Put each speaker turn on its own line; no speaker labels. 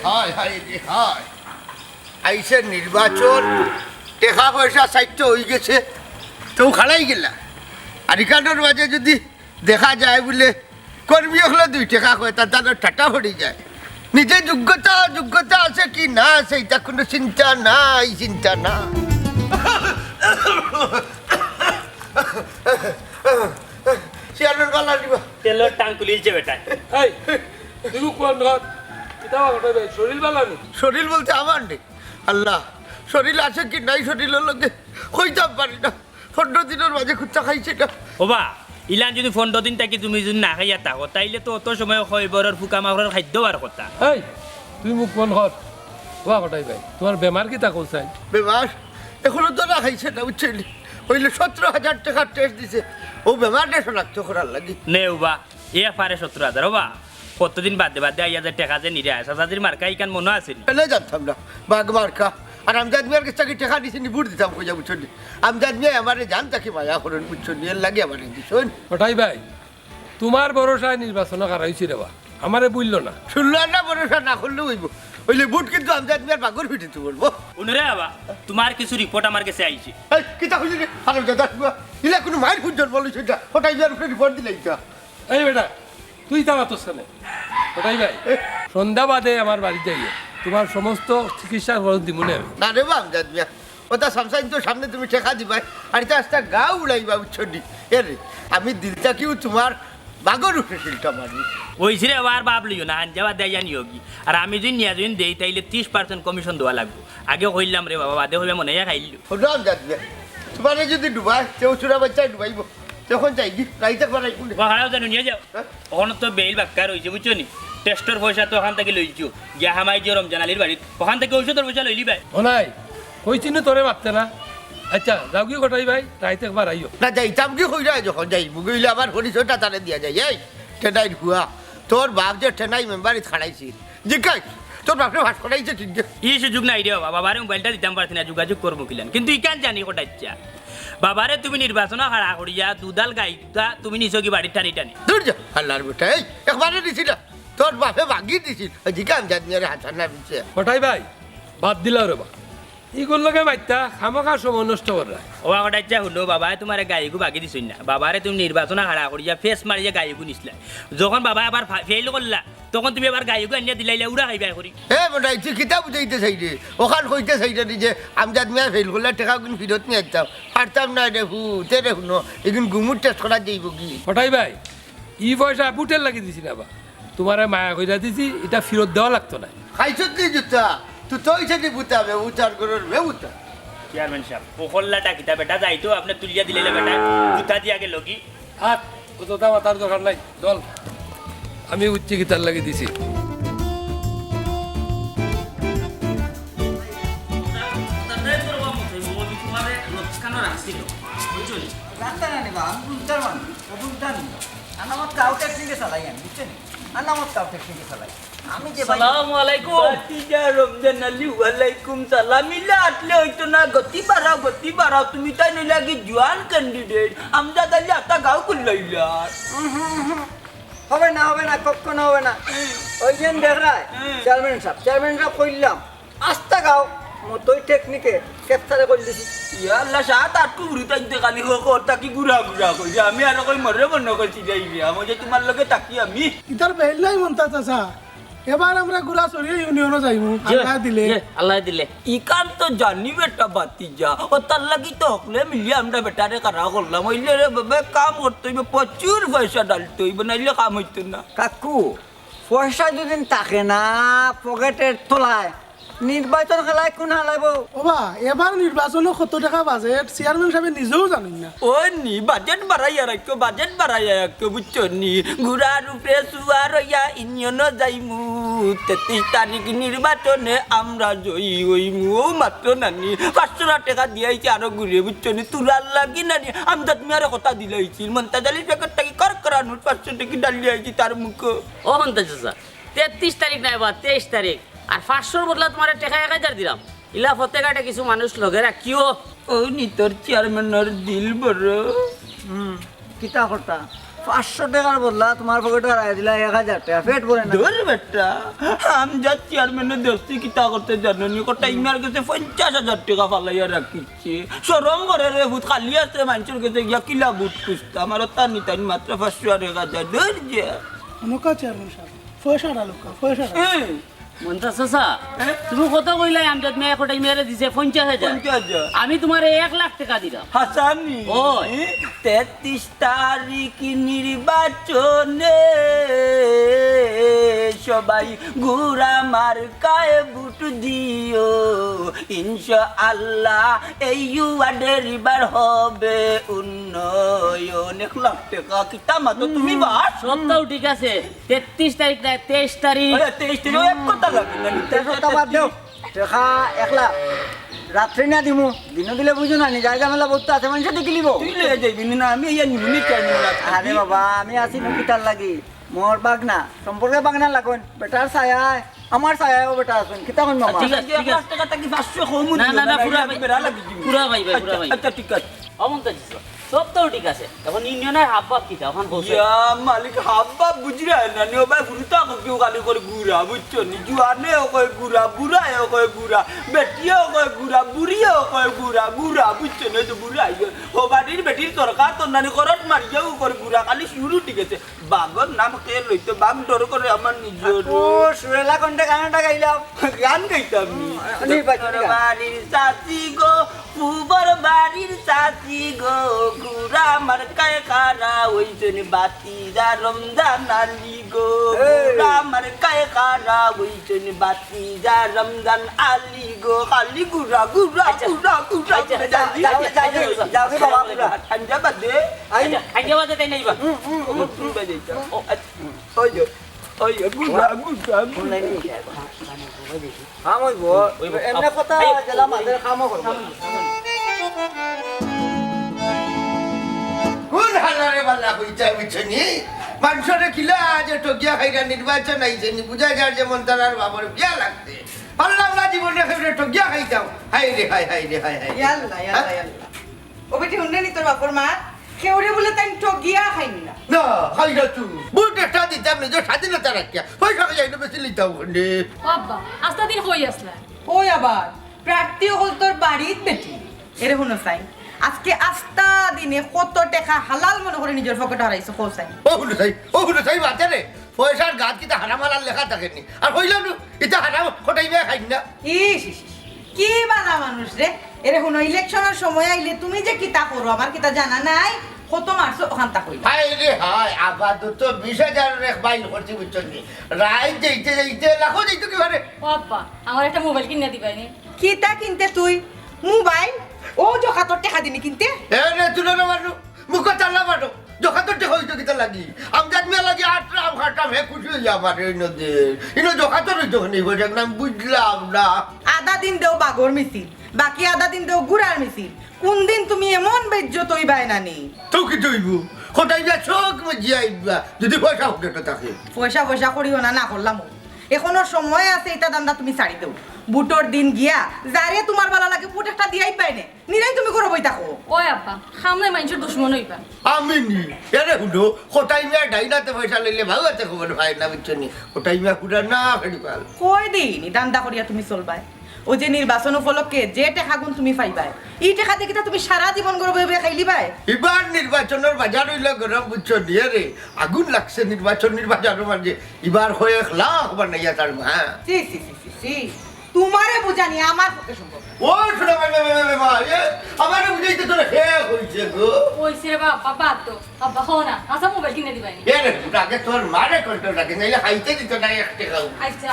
হায় হায় রে হায় আইসে নির্বাচন টাকা পয়সা সাহিত্য হয়ে গেছে তো খাড়াই গেলা আর এখানোর মাঝে যদি দেখা যায় বলে কর্মী হলে 2 টাকা কয় তার ঠাটা পড়ে যায় নিজে যোগ্যতা আছে কি না আছে এটা কোনো চিন্তা না চেয়ারম্যান গলা দিবা
তেলের টাং তুলিছে বেটা
এই তুই কোন ঘর কিতা ঘটে বে শরীর ভালো নি
শরীর বলতে আমার নেই আল্লাহ শরীর আছে কি নাই শরীরের লোকে হইতাম পারি না 15 দিনের মাঝে খুঁজা খাইছে না
ওবা ইলান যদি 15 দিন থাকি তুমি যদি না খাইয়া থাকো তাইলে তো অত সময় খৈবরের ফুকা মাখরের খাদ্য আর কথা
এই তুই মুখ কোন ঘর ওয়া ঘটাই ভাই তোমার বেমার কিতা কইছাই
বেমার এখনো তো না খাইছে না বুঝলি হইলে 17,000 টাকার টেস্ট দিছে ও বেমারটা শনাক্ত করার লাগি
নে ওবা এ পারে 17,000 ওবা কতদিন বাদে আইয়া যায় টাকা যে নিরে আসা সাজির মার্কা ইকান মনে আছে
এলে জানতাম না বাঘ মার্কা আর আমজাদ মিয়ার কাছে কি টাকা দিছি নি বুট দিতাম কইয়া বুঝলি আমজাদ মিয়া আমারে জানতা কি মায়া করেন বুঝলি এর লাগে আমারে দিছুন
ঘটাই ভাই তোমার ভরসায় নির্বাচন করাইছি রে বা আমারে বুঝলো না
শুনলো না ভরসা না করলে হইব হইলে বুট কিন্তু আমজাদ মিয়ার বাগর পিটিতে বলবো
উনরে বাবা তোমার কিছু রিপোর্ট আমার কাছে আইছে
এই কিতা কইলি রে আরে দাদা ইলা কোনো মাইর খুঁজল বলি সেটা ওটাই যার উপরে রিপোর্ট দিলাই তা
এই বেটা তুই তারা তোর সামনে ঘটাই ভাই সন্ধ্যা বাদে আমার বাড়ি যাইয়ে তোমার সমস্ত চিকিৎসার খরচ দিব না
না রে বা আমজাদ মিয়া ওটা সামসাইন তো সামনে তুমি ঠেকা দিবা আর এটা আস্তা গা উড়াইবা বুঝলি এ রে আমি দিলটা কিউ তোমার বাগর উঠে শিলটা মারি
ওইছে রে আর ভাবলিও না আনজাবা দেয় জানি হোগি আর আমি যদি নিয়া যদি দেই তাইলে 30% কমিশন দেওয়া লাগবে আগে কইলাম রে বাবা বাদে হইবে মনে হয় খাইলো
ওটা আমজাদ মিয়া তোমার যদি ডুবায় কেউ চূড়া বাচ্চায় ডুবাইব তখন যাই কি রাইতে পারাই কোনে
বাহারাও জানো নিয়ে যাও ওখানে তো বেল বাক্কা রয়েছে বুঝছো নি টেস্টের পয়সা তো ওখান থেকে লইছো গিয়া হামাই যে রমজান আলীর বাড়ি ওখান থেকে ঔষধের পয়সা লইলি ভাই
ও নাই কইছি না তোরে মারতে না আচ্ছা যাও কি ঘটাই ভাই রাইতে একবার আইও
না যাইতাম কি হই যায় যখন যাই বুগইলে আবার হরিশটা তারে দিয়া যায় এই টেনাই হুয়া তোর বাপ যে টেনাই মেম্বারই ছাড়াইছি জিজ্ঞাস তোর বাপরে ভাস করাইছে ঠিক
এই সুযোগ নাই রে বাবা বাবারে মোবাইলটা দিতাম পারছি না যোগাযোগ করবো কিলান কিন্তু ইকান জানি কোটা ইচ্ছা বাবারে তুমি নির্বাচন হারা করিয়া দুদাল গাইতা তুমি নিছো কি বাড়ির টানি টানি
দূর যা আল্লাহর বেটা এই একবারে দিছিল তোর বাপে ভাগি দিছিল জিজ্ঞাস জানিয়ে হাসান না বিছে
ঘটাই ভাই বাদ দিলা রে বা ইগুলোকে মাইতা খামাখা সময় নষ্ট করা
ও কোটা ইচ্ছা হলো বাবা তোমার গাইগু বাগি দিছই না বাবারে তুমি নির্বাচন হারা করিয়া ফেস মারিয়া গাইগু নিছিলা যখন বাবা আবার ফেল করলা তখন তুমি আবার গাইগু আনিয়া দিলাইলা উড়া খাইবা করি
এ বেটা তুই কিতাব বুঝাইতে চাইছে ওখান কইতে চাইছে যে আমজাদ মিয়া ফেল করলে টাকা গুণ ফিরত নিয়ে আসতাম পারতাম না দেখু তে দেখু ন এগুন গুমুর টেস্ট করা যাইব কি
ঘটাই ভাই ই পয়সা বুটের লাগি দিছি না বা তোমার মায়া কইরা দিছি এটা ফেরত দেওয়া লাগতো না
খাইছত কি জুতা তুই তো ইচ্ছে বুতা ব্যবচার করার ব্যবতা
চেয়ারম্যান সাহেব পোখল্লাটা কিতা বেটা যাইতো আপনি তুলিয়া দিলে বেটা জুতা দিয়া গেল কি
হাত ও তো তার দরকার নাই চল আমি উচ্চ গীতার লাগি দিছি
রাস্তা না নিবা আমি বুঝতাম বুঝতাম আমার কাউ টেকনিকে চালাই আমি বুঝছেন আমার কাউ টেকনিকে চালাই আমি যে
আসসালামু আলাইকুম তিজা রমজান আলী ওয়ালাইকুম সালাম ইলা আটলে হইতো না গতি বাড়াও তুমি তাই নই লাগি জোয়ান ক্যান্ডিডেট আমজাদ আলী আতা গাও কুল্লাইলা
হবে না কখনো হবে না ওই যে দেখায় চেয়ারম্যান সাহেব কইলাম আস্তা গাও মতোই টেকনিকে ক্যাপচারে করে দিছি
ইয়া আল্লাহ সাত আট কুবরু তাইতে খালি কথা কি গুড়া কইরা আমি আর কই মরে মন কইছি যাইবি আমি যে তোমার লগে তাকি আমি
ইতার বেহলাই মনতা চাচা এবার আমরা গুড়া চড়িয়ে ইউনিয়নও যাইমু
আল্লাহ দিলে ইকান তো জানি বেটা বাতি যা ও তার লাগি তো হকলে মিলিয়ে আমরা বেটারে কারা করলাম হইলে রে বাবা কাম করতে হইবে প্রচুর পয়সা ডালতে হইবে নাইলে কাম হইতো না
কাকু পয়সা যদি থাকে না পকেটের তোলায় নির্বাচন খেলায় কোন হালাইব
ওবা এবার নির্বাচনে 70 টাকা বাজেট চেয়ারম্যান সাহেব নিজেও জানেন না
ও নি বাজেট বাড়াইয়া রাখো বুঝছো নি ঘুরার উপরে সুয়ার হইয়া ইউনিয়ন যাইমু 33 তারিখ নির্বাচনে আমরা জয়ী হইমু ও মাত্র নানি 500 টাকা দিয়াইছি আরো ঘুরে বুঝছো নি তুলার লাগি নানি আমজাদ মিয়ারে কথা দিলাইছিল মন্তাজালির প্যাকেটটা কি করানোর 500 টাকা ডালিয়ে আইছি তার মুখ
ও মন্তাজ 33 তারিখ নাই বা 23 তারিখ আর 500 বদলা তোমার টাকা 1000 দিলাম ইলা ফতেগাটে কিছু মানুষ লগে রাখিও
ও নি তোর চেয়ারম্যানের দিল বড়
কিতা করতা 500 টাকার বদলা তোমার পকেটে হারাই দিলা 1000 টাকা পেট ভরে না
ধর বেটা আমি যা চেয়ারম্যানের দেখছি কিতা করতে জানি কটা ইমার কাছে 50,000 টাকা ফালাইয়া রাখিছে সরম করে রে ভূত খালি আছে মানুষের কাছে গিয়া কিলা বুট খুঁজতে আমার তার নিতাই মাত্র 500 আর 1000 ধর যে
অনুকা চেয়ারম্যান সাহেব পয়সা ডালুকা পয়সা
মন্তা চাচা তুমি কত কইলাই আমজাদ মেয়ে কোটাই মেরে দিছে 50,000 আমি তোমার 1 লাখ টাকা দিলাম
হাসানি
ওই।
33 তারিখ নির্বাচনে সবাই গুড়া মার্কায় বুট দিও ইনশাআল্লাহ এই ওয়ার্ডের এবার হবে উন্নয়ন 1 লাখ টাকা কিতা মাতো তুমি বাস
সপ্তাহ ঠিক আছে 33 তারিখ না 23 তারিখ
23 তারিখ এক কথা লাগে না
টাকা বাদ দেও টাকা 1 লাখ রাত্রে না দিমু দিন দিলে বুঝো না নি জায়গা মেলা বলতে আছে মানুষ দেখি লিব
তুই লয়ে যাইবি না আমি এই নিমুনি চাই না
আরে বাবা আমি আছি নকিটার লাগি মোর বাগনা সম্পর্কে বাগনা লাগুন বেটার ছায়া আমার ছায়াও বেটা আছেন কিতা কোন মামা
ঠিক আছে, ঠিক আছে।
টাকা কি 500 কম
না না না পুরা
বেরা লাগি
পুরা ভাই পুরা ভাই
আচ্ছা ঠিক আছে
অমন্তা চাচা সপ্তাহ ঠিক আছে এখন ইউনিয়নের হাফ বাপ কিটা এখন বসে
ইয়া মালিক হাব্বা বুঝরা না নিও ভাই গুরুতা কেউ গালি করে গুড়া বুঝছো নি জুয়ানে কয় গুড়া বুড়ায় কয় গুড়া বেটিও কয় গুড়া বুড়িও কয় গুড়া গুড়া বুঝছো না তো বুড়াই ও বাড়ির বেটির সরকার তো নানি করত মারিয়াও করে গুড়া খালি শুরু ঠিক আছে বাগর নাম কে লইতো বাগ ডর করে আমার নিজের
ও সুরেলা কোনটা গানটা গাইলাম
গান গাইতাম নি
নির্বাচনী গান।
বাড়ির চাচি গো পুবর বাড়ির চাচি গো গুড়া মার্কায় কারা ওইজন বাতিদা রমজান আলী গো গুড়া মার্কায় কারা ওইজন বাতিদা রমজান আলী গো খালি গুড়া গুড়া গুড়া গুড়া
যাও বাবা পুরা
ঠান্ডা বাদে
খাইয়া বাজে তাই নাইবা
তুমি বাজাইতা ওই ওই গুড়া গুড়া
খাম হইব এমনি কথা জেলা মাঝে খামও করবো
কোন হালারে বালা হইতা বুঝছনি মানুষরে কিলা যে টকিয়া খাইরা নির্বাচন আইছে নি বুঝা যায় যেমন তার বাবার বিয়া লাগছে পাল্লা না জীবনে খাইরা টকিয়া খাইতাম হাই রে হাই হাই রে হাই হাই
ইয়াল্লা ইয়াল্লা ইয়াল্লা ও বেটি হুন্ডে নি তোর বাপর মা কেউরে বলে তাই ঠগিয়া খাইনি না
না খাইরা তুই বুট একটা দিতাম নিজের স্বাধীনতা রাখিয়া পয়সা খাইয়া বেশি লিতাম খন্ডে
বাবা আস্তা দিন হই আসলা
ওই আবার প্রার্থী হল তোর বাড়ির বেটি এরে হুনো চাই আজকে আস্তা দিনে কত টাকা হালাল মনে করে নিজের পকেটে হারাইছো কোসাই
ও হুলো চাই বাতে রে পয়সার গাছ কিতা হারাম হালাল লেখা থাকেনি আর কইলাম না এটা হারাম খটাই না খাই না
ইস ইস, ইস, কি বানা মানুষ রে এরে হুনো ইলেকশনের সময় আইলে তুমি যে কিতা করো আমার কিতা জানা নাই কত মারছো ওখান তা কইলা
হাই রে হাই আপাতত 20,000 এক বাইল করছি বুঝছনি রাই যেইতে যেইতে লাখো যেইতে কি পারে
বাবা আমার একটা মোবাইল কিনে দিবাইনি
কিতা কিনতে তুই মোবাইল ও জখা তোর টাকা দিনি কিনতে
এ রে তুই না মারু মুখ চালা মারো যখন তোর টেকা হইতো কিতা লাগি আমজাদ মিয়া লাগি আটরাম খাটাম হে খুশি হইয়া আমার ইনদে ইনো যখন তোর হইতো নি হইছে না বুঝলাম না
আধা দিন দেও বাগর মিছিল বাকি আধা দিন দেও গুড়ার মিছিল কোন দিন তুমি এমন বেজ্জত হইবাই না নি
তো কি তুইব খটাইবা চোখ মজিয়াইবা যদি পয়সা উঠে থাকে
পয়সা পয়সা করিও না না করলাম এখনো সময় আছে এটা দান্দা তুমি ছাড়ি দেও বুটোর দিন গিয়া যারে তোমার ভালো লাগে বুট একটা দিয়াই পাই নে নিরাই তুমি করো বই থাকো
ওই আব্বা সামনে মানুষের দুশ্মন হইবা
আমি নি এরে হুডো খটাইবা ডাইনাতে পয়সা লইলে ভাগাতে খবর ভাই না বুঝছনি খটাইবা কুড়া না ফেরি পাল
কই দিন দান্দা করিয়া তুমি চলবাই ও যে নির্বাচন উপলক্ষে যে টাকাগুন তুমি পাইবাই এই টাকা দিয়ে কি তুমি সারা জীবন গরবে খাইলিবাই
এবার নির্বাচনের বাজার হইলে গরম বুঝছো নিয়ে রে আগুন লাগছে নির্বাচনের বাজার মানে এবার হয়ে লাখ বানাইয়া তার মা
সি সি সি সি সি তোমারে বুঝানি আমার পক্ষে সম্ভব
ও শোনা মা আমার বুঝাইতে তোর হে হইছে গো
ওইসে রে বাবা বাদ তো আব্বা হো না আচ্ছা মোবাইল কিনে দিবাইনি
এরে আগে তোর মারে কন্ট্রোল রাখে নাইলে খাইতে দিত না একটা খাও
আচ্ছা